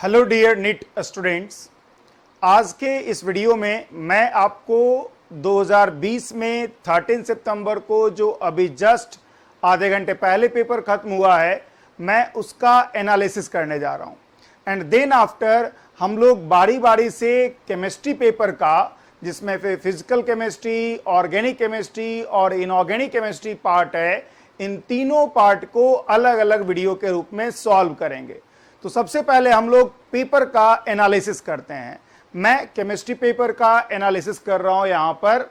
Hello dear NEET students, आज के इस वीडियो में मैं आपको 2020 में 13 सितंबर को जो अभी जस्ट आधे घंटे पहले पेपर खत्म हुआ है, मैं उसका एनालिसिस करने जा रहा हूं। एंड देन आफ्टर हम लोग बारी बारी से केमिस्ट्री पेपर का, जिसमें फिजिकल केमिस्ट्री, ऑर्गेनिक केमिस्ट्री और इनऑर्गेनिक केमिस्ट्री पार्ट है, इन तीनों पार्ट को अलग अलग वीडियो के रूप में सॉल्व करेंगे। तो सबसे पहले हम लोग पेपर का एनालिसिस करते हैं। मैं केमिस्ट्री पेपर का एनालिसिस कर रहा हूं यहां पर।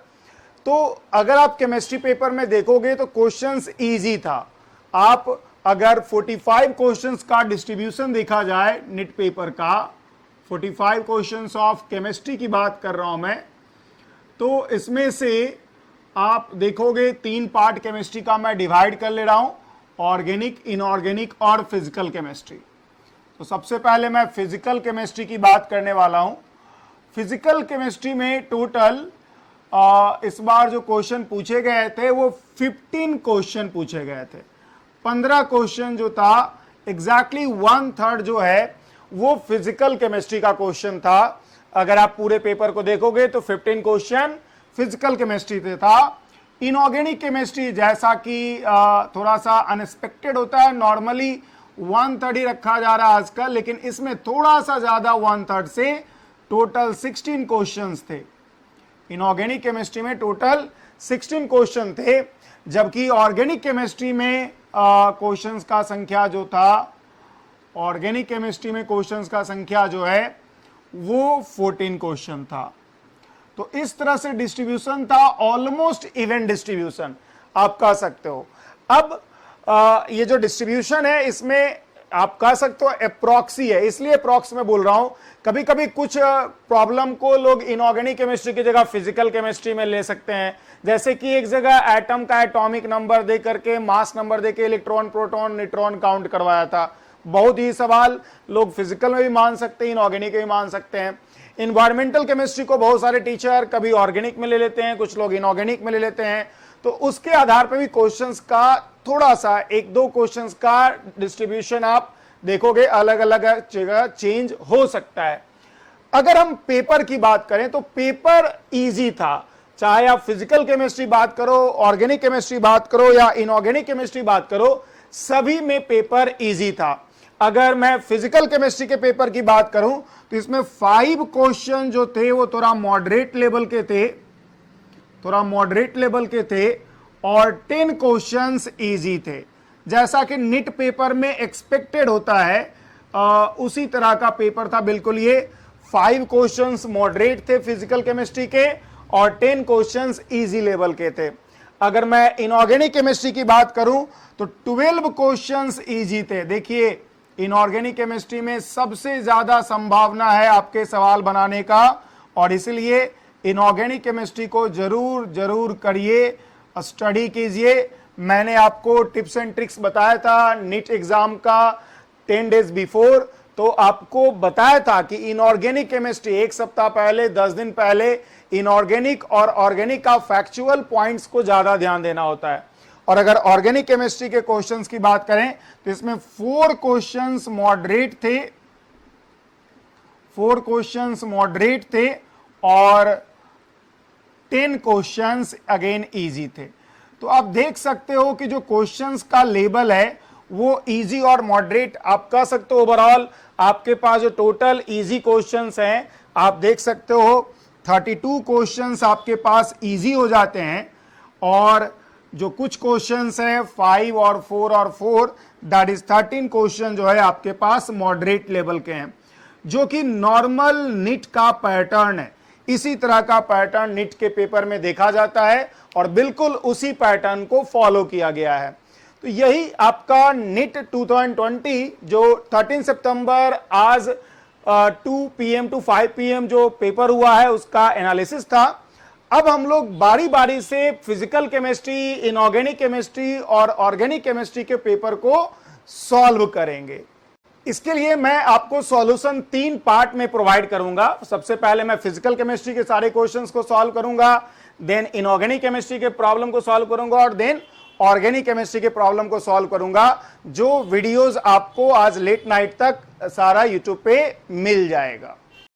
तो अगर आप केमिस्ट्री पेपर में देखोगे तो क्वेश्चंस इजी था। आप अगर 45 क्वेश्चंस का डिस्ट्रीब्यूशन देखा जाए नीट पेपर का, 45 क्वेश्चंस ऑफ केमिस्ट्री की बात कर रहा हूं मैं, तो इसमें से आप देखोगे 3 पार्ट केमिस्ट्री का मैं डिवाइड कर ले रहा हूं, ऑर्गेनिक, इनऑर्गेनिक और फिजिकल केमिस्ट्री। तो सबसे पहले मैं फिजिकल केमिस्ट्री की बात करने वाला हूं। फिजिकल केमिस्ट्री में टोटल इस बार जो क्वेश्चन पूछे गए थे वो 15 क्वेश्चन पूछे गए थे। 15 क्वेश्चन जो था, एग्जैक्टली 1/3 जो है वो फिजिकल केमिस्ट्री का क्वेश्चन था। अगर आप पूरे पेपर को देखोगे तो 15 क्वेश्चन फिजिकल केमिस्ट्री से था। इनऑर्गेनिक केमिस्ट्री, जैसा कि थोड़ा सा अनएक्सपेक्टेड होता है, नॉर्मली 1/3 ही रखा जा रहा है आजकल, लेकिन इसमें थोड़ा सा ज्यादा 1/3 से टोटल 16 क्वेश्चंस थे। इनऑर्गेनिक केमिस्ट्री में टोटल 16 क्वेश्चन थे, जबकि ऑर्गेनिक केमिस्ट्री में क्वेश्चंस का संख्या जो था, ऑर्गेनिक केमिस्ट्री में क्वेश्चंस का संख्या जो है वो 14 क्वेश्चन था। तो इस तरह से डिस्ट्रीब्यूशन था, ऑलमोस्ट इवन डिस्ट्रीब्यूशन आप कह सकते हो। अब ये जो डिस्ट्रीब्यूशन है इसमें आप कह सकते हो अप्रॉक्सी है, इसलिए अप्रॉक्स में बोल रहा हूं। कभी कभी कुछ प्रॉब्लम को लोग इनऑर्गेनिक केमिस्ट्री की जगह फिजिकल केमिस्ट्री में ले सकते हैं। जैसे कि एक जगह एटम का एटॉमिक नंबर दे करके, मास नंबर दे के इलेक्ट्रॉन, प्रोटॉन, न्यूट्रॉन काउंट करवाया था। बहुत ही सवाल लोग फिजिकल में भी मान सकते हैं, इनऑर्गेनिक में भी मान सकते हैं। इन्वायरमेंटल केमिस्ट्री को बहुत सारे टीचर कभी ऑर्गेनिक में ले लेते हैं, कुछ लोग इनऑर्गेनिक में ले लेते हैं। तो उसके आधार पर भी क्वेश्चंस का थोड़ा सा, 1-2 क्वेश्चंस का डिस्ट्रीब्यूशन आप देखोगे अलग अलग जगह चेंज हो सकता है। अगर हम पेपर की बात करें तो पेपर इजी था। चाहे आप फिजिकल केमिस्ट्री बात करो, ऑर्गेनिक केमिस्ट्री बात करो या इनऑर्गेनिक केमिस्ट्री बात करो, सभी में पेपर इजी था। अगर मैं फिजिकल केमिस्ट्री के पेपर की बात करूं तो इसमें 5 क्वेश्चन जो थे वो थोड़ा मॉडरेट लेवल के थे और 10 क्वेश्चंस इजी थे। जैसा कि नीट पेपर में एक्सपेक्टेड होता है, उसी तरह का पेपर था बिल्कुल ये। 5 क्वेश्चंस मॉडरेट थे फिजिकल केमिस्ट्री के और 10 क्वेश्चंस इजी लेवल के थे। अगर मैं इनऑर्गेनिक केमिस्ट्री की बात करूं तो 12 क्वेश्चंस इजी थे। देखिए, इनऑर्गेनिक केमिस्ट्री में सबसे ज्यादा संभावना है आपके सवाल बनाने का, और इसलिए इनऑर्गेनिक केमिस्ट्री को जरूर करिए, स्टडी कीजिए। मैंने आपको टिप्स एंड ट्रिक्स बताया था नीट एग्जाम का 10 डेज बिफोर, तो आपको बताया था कि इनऑर्गेनिक केमिस्ट्री 1 सप्ताह पहले, 10 दिन पहले इनऑर्गेनिक और ऑर्गेनिक का फैक्चुअल पॉइंट्स को ज्यादा ध्यान देना होता है। और अगर ऑर्गेनिक केमिस्ट्री के क्वेश्चंस की बात करें तो इसमें 4 क्वेश्चंस मॉडरेट थे और 10 क्वेश्चंस अगेन इजी थे। तो आप देख सकते हो कि जो क्वेश्चंस का लेवल है वो इजी और मॉडरेट आप कह सकते हो। ओवरऑल आपके पास जो टोटल इजी क्वेश्चंस हैं, आप देख सकते हो 32 क्वेश्चंस आपके पास इजी हो जाते हैं, और जो कुछ क्वेश्चंस हैं 5 और 4 दैट इज 13 क्वेश्चन जो है आपके पास मॉडरेट लेवल के हैं, जो कि नॉर्मल नीट का पैटर्न है। इसी तरह का पैटर्न नीट के पेपर में देखा जाता है और बिल्कुल उसी पैटर्न को फॉलो किया गया है। तो यही आपका नीट 2020 जो 13 सितंबर आज 2 PM to 5 PM जो पेपर हुआ है उसका एनालिसिस था। अब हम लोग बारी बारी से फिजिकल केमिस्ट्री, इनऑर्गेनिक केमिस्ट्री और ऑर्गेनिक केमिस्ट्री के पेपर को सॉल्व करेंगे। इसके लिए मैं आपको सॉल्यूशन 3 पार्ट में प्रोवाइड करूंगा। सबसे पहले मैं फिजिकल केमिस्ट्री के सारे क्वेश्चंस को सॉल्व करूंगा, देन इनऑर्गेनिक केमिस्ट्री के प्रॉब्लम को सॉल्व करूंगा और देन ऑर्गेनिक केमिस्ट्री के प्रॉब्लम को सॉल्व करूंगा, जो वीडियोस आपको आज लेट नाइट तक सारा यूट्यूब पे मिल जाएगा।